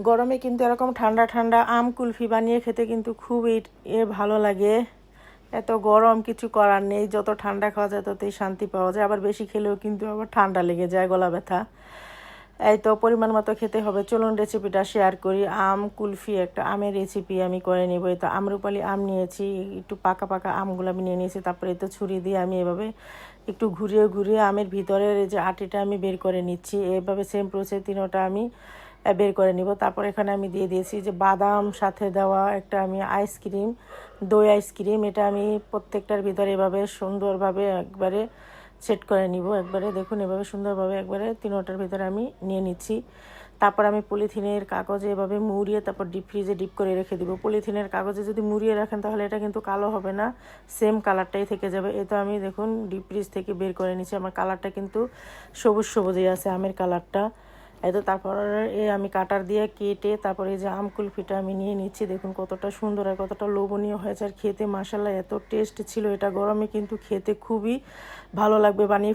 গরমে কিন্তু এরকম ঠান্ডা ঠান্ডা আম কুলফি বানিয়ে খেতে কিন্তু খুবই ভালো লাগে। এত গরম, কিছু করার নেই, যত ঠান্ডা খাওয়া যায় ততই শান্তি পাওয়া যায়। আবার বেশি খেলেও কিন্তু আবার ঠান্ডা লেগে যায়, গলা ব্যথা। এই তো পরিমাণ মতো খেতে হবে। চলুন রেসিপিটা শেয়ার করি। আম কুলফি, একটা আমের রেসিপি আমি করে নেব। এই তো আম্রপালি আম নিয়েছি, একটু পাকা পাকা আমগুলো আমি নিয়ে নিয়েছি। তারপরে এই তো ছুরি দিয়ে আমি এভাবে একটু ঘুরিয়ে ঘুরিয়ে আমের ভিতরের এই যে আটিটা আমি বের করে নিচ্ছি। এভাবে সেম প্রসেস তিনোটা আমি বের করে নিব। তারপর এখানে আমি দিয়ে দিয়েছি যে বাদাম সাথে দেওয়া একটা আমি আইসক্রিম, দই আইসক্রিম। এটা আমি প্রত্যেকটার ভিতরে এভাবে সুন্দরভাবে একবারে সেট করে নিব। একবারে দেখুন এভাবে সুন্দরভাবে একবারে তিনোটার ভিতরে আমি নিয়ে নিচ্ছি। তারপর আমি পলিথিনের কাগজে এভাবে মুড়িয়ে তারপর ডিপ ফ্রিজে ডিপ করে রেখে দিব। পলিথিনের কাগজে যদি মুড়িয়ে রাখেন তাহলে এটা কিন্তু কালো হবে না, সেম কালারটাই থেকে যাবে। এই তো আমি দেখুন ডিপ ফ্রিজ থেকে বের করে নিচ্ছি। আমার কালারটা কিন্তু সবুজ সবুজই আছে, আমের কালারটা। এই তো তারপর আমি কাটার দিয়ে কেটে তারপরে এই যে আম কুলফিটা আমি নিয়ে নিচ্ছি। দেখুন কতটা সুন্দর আর কতটা লোভনীয় হয়েছে, আর খেতে মাশাআল্লাহ এত টেস্ট ছিল। এটা গরমে কিন্তু খেতে খুবই ভালো লাগবে, বানিয়ে